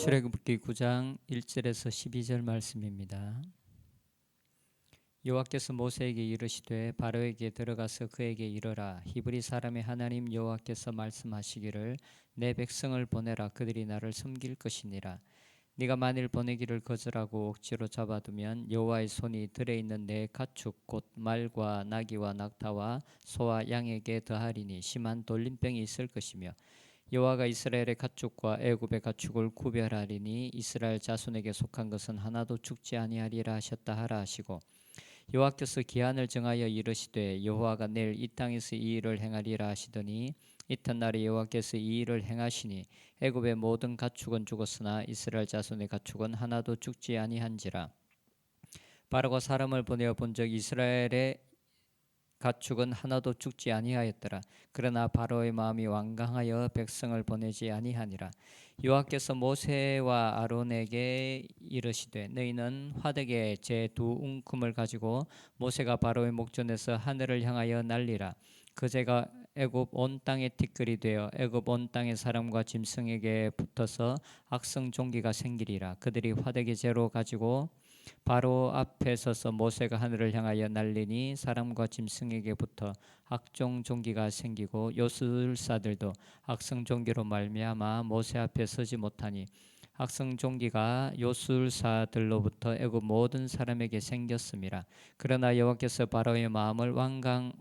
출애굽기 9장 1절에서 12절 말씀입니다. 여호와께서 모세에게 이르시되 바로에게 들어가서 그에게 이르라. 히브리 사람의 하나님 여호와께서 말씀하시기를 내 백성을 보내라. 그들이 나를 섬길 것이니라. 네가 만일 보내기를 거절하고 억지로 잡아두면 여호와의 손이 들에 있는 내 가축 곧 말과 나귀와 낙타와 소와 양에게 더하리니 심한 돌림병이 있을 것이며 여호와가 이스라엘의 가축과 애굽의 가축을 구별하리니 이스라엘 자손에게 속한 것은 하나도 죽지 아니하리라 하셨다 하라 하시고 여호와께서 기한을 정하여 이르시되 여호와가 내일 이 땅에서 이 일을 행하리라 하시더니 이튿날에 여호와께서 이 일을 행하시니 애굽의 모든 가축은 죽었으나 이스라엘 자손의 가축은 하나도 죽지 아니한지라. 바로가 사람을 보내어 본즉 이스라엘의 가축은 하나도 죽지 아니하였더라. 그러나 바로의 마음이 완강하여 백성을 보내지 아니하니라. 여호와께서 모세와 아론에게 이르시되 너희는 화덕에 제 두 웅큼을 가지고 모세가 바로의 목전에서 하늘을 향하여 날리라. 그 재가 애굽 온 땅에 티끌이 되어 애굽 온 땅의 사람과 짐승에게 붙어서 악성 종기가 생기리라. 그들이 화덕의 재로 가지고 바로 앞에 서서 모세가 하늘을 향하여 날리니 사람과 짐승에게 붙어 악종 종기가 생기고 요술사들도 악성 종기로 말미암아 모세 앞에 서지 못하니 악성 종기가 요술사들로부터 애굽 모든 사람에게 생겼음이라. 그러나 여호와께서 바로의 마음을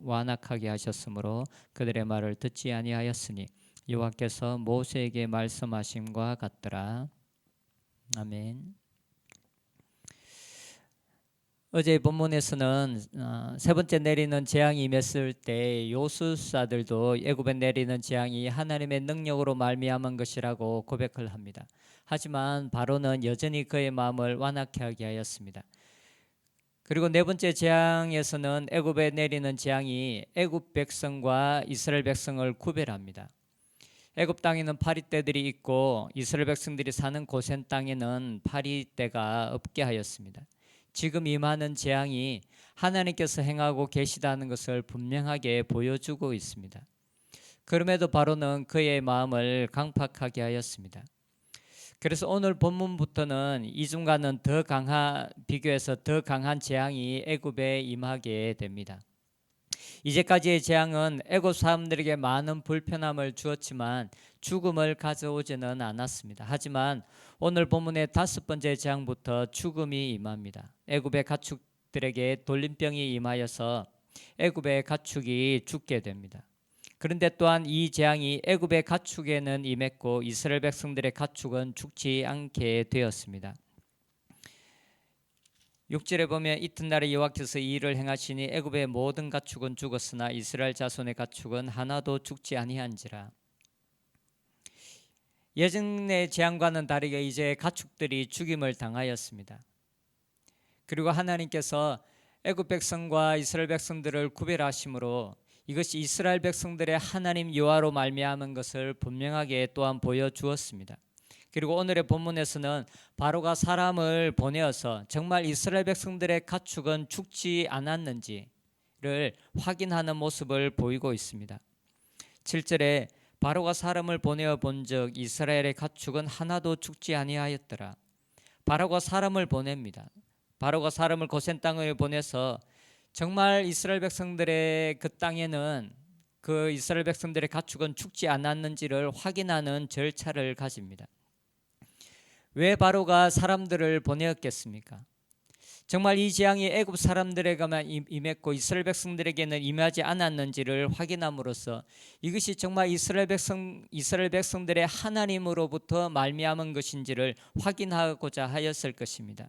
완악하게 하셨으므로 그들의 말을 듣지 아니하였으니 여호와께서 모세에게 말씀하심과 같더라. 아멘. 어제 본문에서는 세 번째 내리는 재앙이 임했을 때 요술사들도 애굽에 내리는 재앙이 하나님의 능력으로 말미암은 것이라고 고백을 합니다. 하지만 바로는 여전히 그의 마음을 완악해 하게 하였습니다. 그리고 네 번째 재앙에서는 애굽에 내리는 재앙이 애굽 백성과 이스라엘 백성을 구별합니다. 애굽 땅에는 파리떼들이 있고 이스라엘 백성들이 사는 고센 땅에는 파리떼가 없게 하였습니다. 지금 임하는 재앙이 하나님께서 행하고 계시다는 것을 분명하게 보여주고 있습니다. 그럼에도 바로는 그의 마음을 강팍하게 하였습니다. 그래서 오늘 본문부터는 이중과는 비교해서 더 강한 재앙이 애굽에 임하게 됩니다. 이제까지의 재앙은 애굽 사람들에게 많은 불편함을 주었지만 죽음을 가져오지는 않았습니다. 하지만 오늘 본문의 다섯 번째 재앙부터 죽음이 임합니다. 애굽의 가축들에게 돌림병이 임하여서 애굽의 가축이 죽게 됩니다. 그런데 또한 이 재앙이 애굽의 가축에는 임했고 이스라엘 백성들의 가축은 죽지 않게 되었습니다. 6절에 보면 이튿날에 여호와께서 이 일을 행하시니 애굽의 모든 가축은 죽었으나 이스라엘 자손의 가축은 하나도 죽지 아니한지라. 예전의 재앙과는 다르게 이제 가축들이 죽임을 당하였습니다. 그리고 하나님께서 애굽 백성과 이스라엘 백성들을 구별하심으로 이것이 이스라엘 백성들의 하나님 여호와로 말미암은 것을 분명하게 또한 보여주었습니다. 그리고 오늘의 본문에서는 바로가 사람을 보내어서 정말 이스라엘 백성들의 가축은 죽지 않았는지를 확인하는 모습을 보이고 있습니다. 7절에 바로가 사람을 보내어 본즉 이스라엘의 가축은 하나도 죽지 아니하였더라. 바로가 사람을 보냅니다. 바로가 사람을 고센 땅을 보내서 정말 이스라엘 백성들의 그 땅에는 그 이스라엘 백성들의 가축은 죽지 않았는지를 확인하는 절차를 가집니다. 왜 바로가 사람들을 보내었겠습니까? 정말 이 재앙이 애굽 사람들에게만 임했고 이스라엘 백성들에게는 임하지 않았는지를 확인함으로써 이것이 정말 이스라엘 백성들의 하나님으로부터 말미암은 것인지를 확인하고자 하였을 것입니다.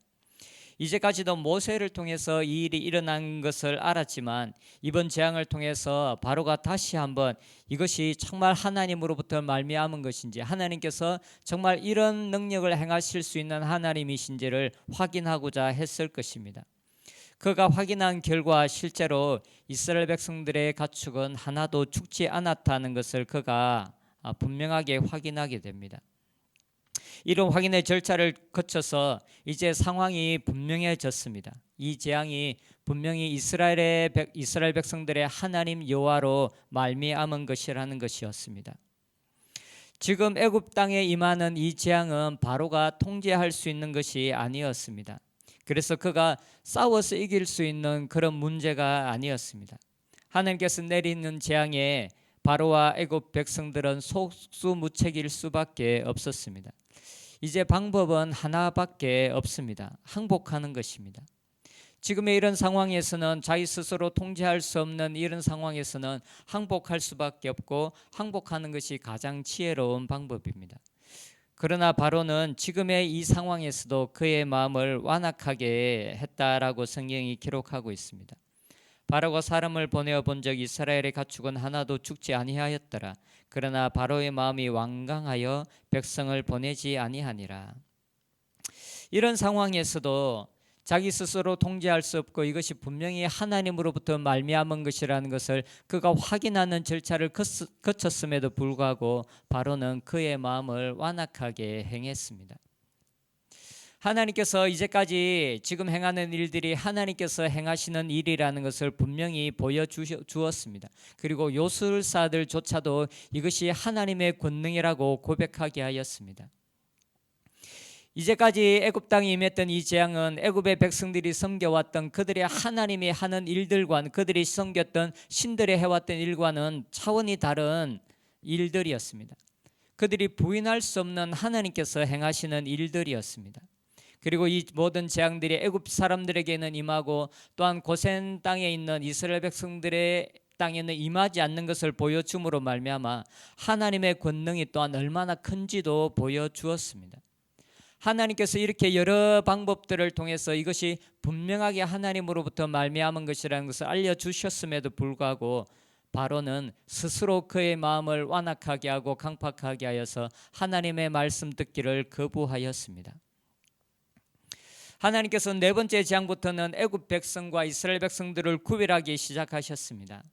이제까지도 모세를 통해서 이 일이 일어난 것을 알았지만 이번 재앙을 통해서 바로가 다시 한번 이것이 정말 하나님으로부터 말미암은 것인지 하나님께서 정말 이런 능력을 행하실 수 있는 하나님이신지를 확인하고자 했을 것입니다. 그가 확인한 결과 실제로 이스라엘 백성들의 가축은 하나도 죽지 않았다는 것을 그가 분명하게 확인하게 됩니다. 이런 확인의 절차를 거쳐서 이제 상황이 분명해졌습니다. 이 재앙이 분명히 이스라엘 백성들의 하나님 여호와로 말미암은 것이라는 것이었습니다. 지금 애굽 땅에 임하는 이 재앙은 바로가 통제할 수 있는 것이 아니었습니다. 그래서 그가 싸워서 이길 수 있는 그런 문제가 아니었습니다. 하나님께서 내리는 재앙에 바로와 애굽 백성들은 속수무책일 수밖에 없었습니다. 이제 방법은 하나밖에 없습니다. 항복하는 것입니다. 지금의 이런 상황에서는 자기 스스로 통제할 수 없는 이런 상황에서는 항복할 수밖에 없고 항복하는 것이 가장 지혜로운 방법입니다. 그러나 바로는 지금의 이 상황에서도 그의 마음을 완악하게 했다라고 성경이 기록하고 있습니다. 바로가 사람을 보내어 본 적 이스라엘의 가축은 하나도 죽지 아니하였더라. 그러나 바로의 마음이 완강하여 백성을 보내지 아니하니라. 이런 상황에서도 자기 스스로 통제할 수 없고 이것이 분명히 하나님으로부터 말미암은 것이라는 것을 그가 확인하는 절차를 거쳤음에도 불구하고 바로는 그의 마음을 완악하게 행했습니다. 하나님께서 이제까지 지금 행하는 일들이 하나님께서 행하시는 일이라는 것을 분명히 보여주었습니다. 그리고 요술사들조차도 이것이 하나님의 권능이라고 고백하게 하였습니다. 이제까지 애굽 땅에 임했던 이 재앙은 애굽의 백성들이 섬겨왔던 그들의 하나님이 하는 일들과 그들이 섬겼던 신들이 해왔던 일과는 차원이 다른 일들이었습니다. 그들이 부인할 수 없는 하나님께서 행하시는 일들이었습니다. 그리고 이 모든 재앙들이 애굽 사람들에게는 임하고 또한 고센 땅에 있는 이스라엘 백성들의 땅에는 임하지 않는 것을 보여줌으로 말미암아 하나님의 권능이 또한 얼마나 큰지도 보여주었습니다. 하나님께서 이렇게 여러 방법들을 통해서 이것이 분명하게 하나님으로부터 말미암은 것이라는 것을 알려주셨음에도 불구하고 바로는 스스로 그의 마음을 완악하게 하고 강팍하게 하여서 하나님의 말씀 듣기를 거부하였습니다. 하나님께서 네 번째 재앙부터는 애굽 백성과 이스라엘 백성들을 구별하기 시작하셨습니다.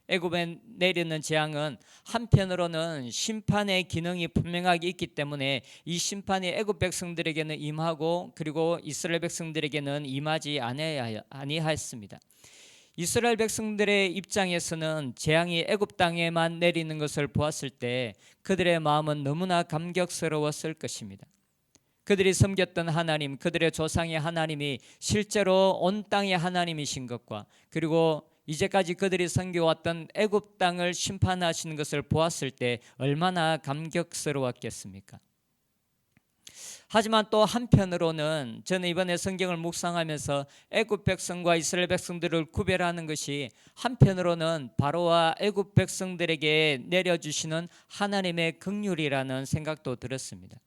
애굽에 내리는 재앙은 한편으로는 심판의 기능이 분명하게 있기 때문에 이 심판이 애굽 백성들에게는 임하고 그리고 이스라엘 백성들에게는 임하지 아니하였습니다. 이스라엘 백성들의 입장에서는 재앙이 애굽 땅에만 내리는 것을 보았을 때 그들의 마음은 너무나 감격스러웠을 것입니다. 그들이 섬겼던 하나님, 그들의 조상의 하나님이 실제로 온 땅의 하나님이신 것과 그리고 이제까지 그들이 섬겨왔던 애굽 땅을 심판하시는 것을 보았을 때 얼마나 감격스러웠겠습니까? 하지만 또 한편으로는 저는 이번에 성경을 묵상하면서 애굽 백성과 이스라엘 백성들을 구별하는 것이 한편으로는 바로와 애굽 백성들에게 내려주시는 하나님의 긍휼이라는 생각도 들었습니다.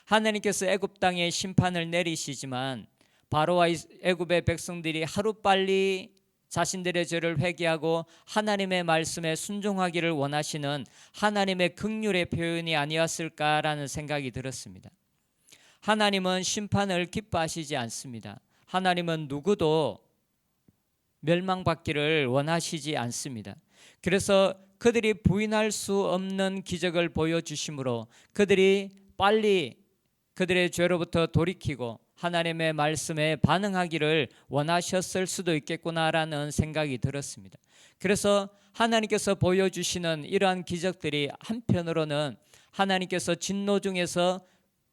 하나님께서 애굽 땅에 심판을 내리시지만 바로와 애굽의 백성들이 하루빨리 자신들의 죄를 회개하고 하나님의 말씀에 순종하기를 원하시는 하나님의 긍휼의 표현이 아니었을까라는 생각이 들었습니다. 하나님은 심판을 기뻐하시지 않습니다. 하나님은 누구도 멸망받기를 원하시지 않습니다. 그래서 그들이 부인할 수 없는 기적을 보여주심으로 그들이 빨리 그들의 죄로부터 돌이키고 하나님의 말씀에 반응하기를 원하셨을 수도 있겠구나라는 생각이 들었습니다. 그래서 하나님께서 보여주시는 이러한 기적들이 한편으로는 하나님께서 진노 중에서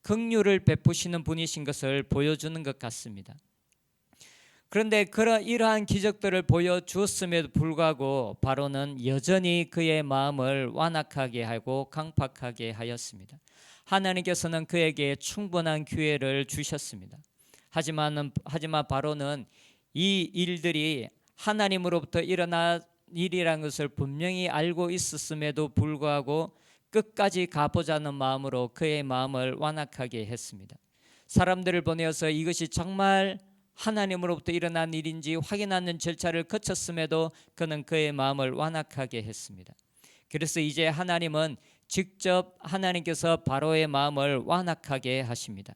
긍휼을 베푸시는 분이신 것을 보여주는 것 같습니다. 그런데 이러한 기적들을 보여주었음에도 불구하고 바로는 여전히 그의 마음을 완악하게 하고 강팍하게 하였습니다. 하나님께서는 그에게 충분한 기회를 주셨습니다. 하지만 바로는 이 일들이 하나님으로부터 일어난 일이라는 것을 분명히 알고 있었음에도 불구하고 끝까지 가보자는 마음으로 그의 마음을 완악하게 했습니다. 사람들을 보내어서 이것이 정말 하나님으로부터 일어난 일인지 확인하는 절차를 거쳤음에도 그는 그의 마음을 완악하게 했습니다. 그래서 이제 하나님은 직접 하나님께서 바로의 마음을 완악하게 하십니다.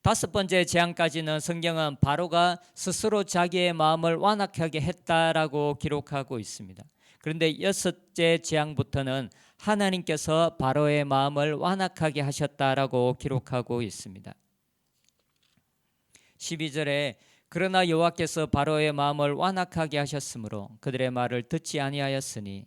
다섯 번째 재앙까지는 성경은 바로가 스스로 자기의 마음을 완악하게 했다라고 기록하고 있습니다. 그런데 여섯째 재앙부터는 하나님께서 바로의 마음을 완악하게 하셨다라고 기록하고 있습니다. 12절에 그러나 여호와께서 바로의 마음을 완악하게 하셨으므로 그들의 말을 듣지 아니하였으니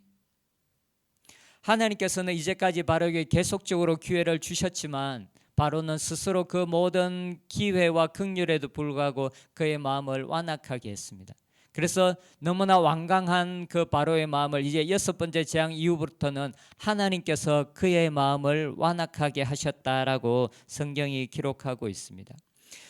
하나님께서는 이제까지 바로에게 계속적으로 기회를 주셨지만 바로는 스스로 그 모든 기회와 긍휼에도 불구하고 그의 마음을 완악하게 했습니다. 그래서 너무나 완강한 그 바로의 마음을 이제 6번째 재앙 이후부터는 하나님께서 그의 마음을 완악하게 하셨다라고 성경이 기록하고 있습니다.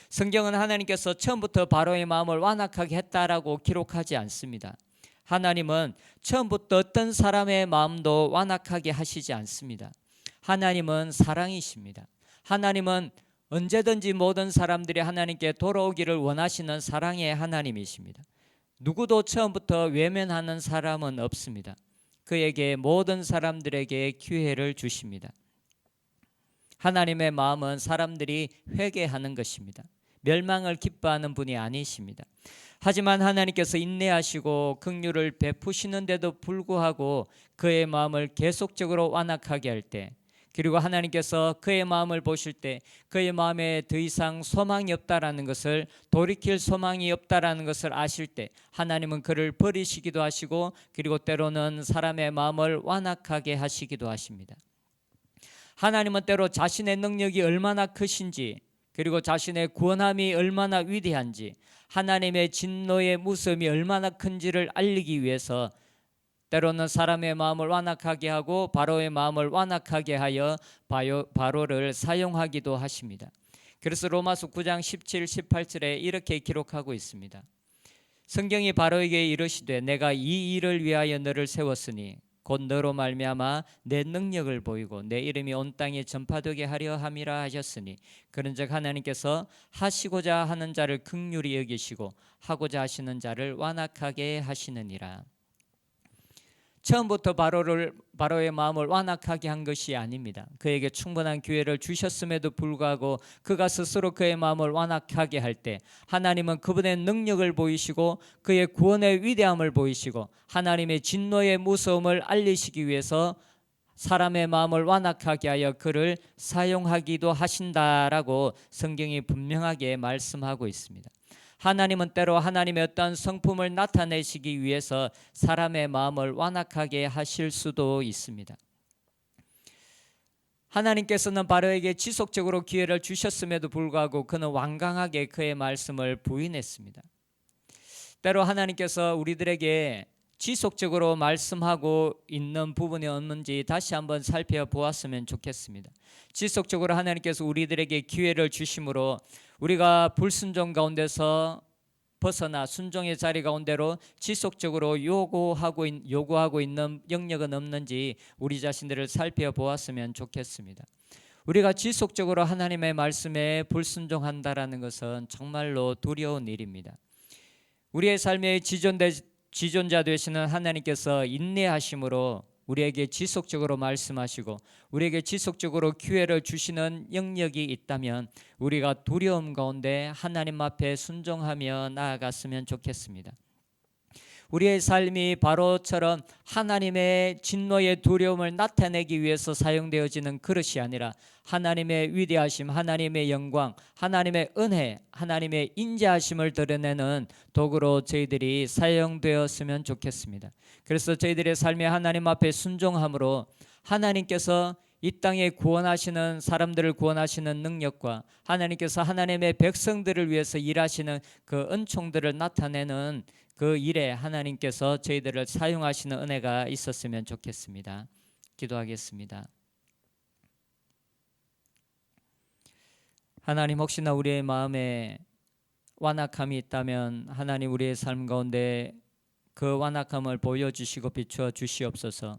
성경은 하나님께서 처음부터 바로의 마음을 완악하게 했다라고 기록하지 않습니다. 하나님은 처음부터 어떤 사람의 마음도 완악하게 하시지 않습니다. 하나님은 사랑이십니다. 하나님은 언제든지 모든 사람들이 하나님께 돌아오기를 원하시는 사랑의 하나님이십니다. 누구도 처음부터 외면하는 사람은 없습니다. 그에게 모든 사람들에게 기회를 주십니다. 하나님의 마음은 사람들이 회개하는 것입니다. 멸망을 기뻐하는 분이 아니십니다. 하지만 하나님께서 인내하시고 긍휼을 베푸시는데도 불구하고 그의 마음을 계속적으로 완악하게 할 때, 그리고 하나님께서 그의 마음을 보실 때 그의 마음에 더 이상 소망이 없다라는 것을, 돌이킬 소망이 없다라는 것을 아실 때 하나님은 그를 버리시기도 하시고, 그리고 때로는 사람의 마음을 완악하게 하시기도 하십니다. 하나님은 때로 자신의 능력이 얼마나 크신지, 그리고 자신의 구원함이 얼마나 위대한지, 하나님의 진노의 무서움이 얼마나 큰지를 알리기 위해서 때로는 사람의 마음을 완악하게 하고 바로의 마음을 완악하게 하여 바로를 사용하기도 하십니다. 그래서 로마서 9장 17, 18절에 이렇게 기록하고 있습니다. 성경이 바로에게 이르시되 내가 이 일을 위하여 너를 세웠으니 곧 너로 말미암아 내 능력을 보이고 내 이름이 온 땅에 전파되게 하려 함이라 하셨으니, 그런즉 하나님께서 하시고자 하는 자를 긍휼히 여기시고 하고자 하시는 자를 완악하게 하시느니라. 처음부터 바로의 마음을 완악하게 한 것이 아닙니다. 그에게 충분한 기회를 주셨음에도 불구하고 그가 스스로 그의 마음을 완악하게 할 때 하나님은 그분의 능력을 보이시고 그의 구원의 위대함을 보이시고 하나님의 진노의 무서움을 알리시기 위해서 사람의 마음을 완악하게 하여 그를 사용하기도 하신다라고 성경이 분명하게 말씀하고 있습니다. 하나님은 때로 하나님의 어떤 성품을 나타내시기 위해서 사람의 마음을 완악하게 하실 수도 있습니다. 하나님께서는 바로에게 지속적으로 기회를 주셨음에도 불구하고 그는 완강하게 그의 말씀을 부인했습니다. 때로 하나님께서 우리들에게 지속적으로 말씀하고 있는 부분이 없는지 다시 한번 살펴보았으면 좋겠습니다. 지속적으로 하나님께서 우리들에게 기회를 주심으로 우리가 불순종 가운데서 벗어나 순종의 자리 가운데로 지속적으로 요구하고 있는 영역은 없는지 우리 자신들을 살펴보았으면 좋겠습니다. 우리가 지속적으로 하나님의 말씀에 불순종한다라는 것은 정말로 두려운 일입니다. 우리의 삶의 지존자 되시는 하나님께서 인내하심으로 우리에게 지속적으로 말씀하시고 우리에게 지속적으로 기회를 주시는 영역이 있다면 우리가 두려움 가운데 하나님 앞에 순종하며 나아갔으면 좋겠습니다. 우리의 삶이 바로처럼 하나님의 진노의 두려움을 나타내기 위해서 사용되어지는 그릇이 아니라 하나님의 위대하심, 하나님의 영광, 하나님의 은혜, 하나님의 인자하심을 드러내는 도구로 저희들이 사용되었으면 좋겠습니다. 그래서 저희들의 삶이 하나님 앞에 순종함으로 하나님께서 이 땅에 구원하시는 사람들을 구원하시는 능력과 하나님께서 하나님의 백성들을 위해서 일하시는 그 은총들을 나타내는 그 일에 하나님께서 저희들을 사용하시는 은혜가 있었으면 좋겠습니다. 기도하겠습니다. 하나님, 혹시나 우리의 마음에 완악함이 있다면 하나님 우리의 삶 가운데 그 완악함을 보여주시고 비추어 주시옵소서.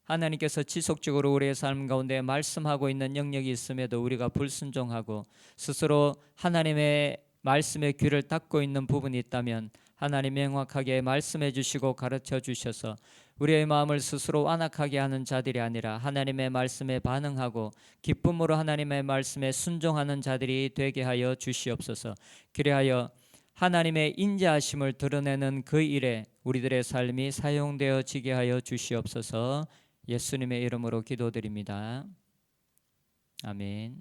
하나님께서 지속적으로 우리의 삶 가운데 말씀하고 있는 영역이 있음에도 우리가 불순종하고 스스로 하나님의 말씀에 귀를 닫고 있는 부분이 있다면 하나님 명확하게 말씀해 주시고 가르쳐 주셔서 우리의 마음을 스스로 완악하게 하는 자들이 아니라 하나님의 말씀에 반응하고 기쁨으로 하나님의 말씀에 순종하는 자들이 되게 하여 주시옵소서. 그리하여 하나님의 인자하심을 드러내는 그 일에 우리들의 삶이 사용되어지게 하여 주시옵소서. 예수님의 이름으로 기도드립니다. 아멘.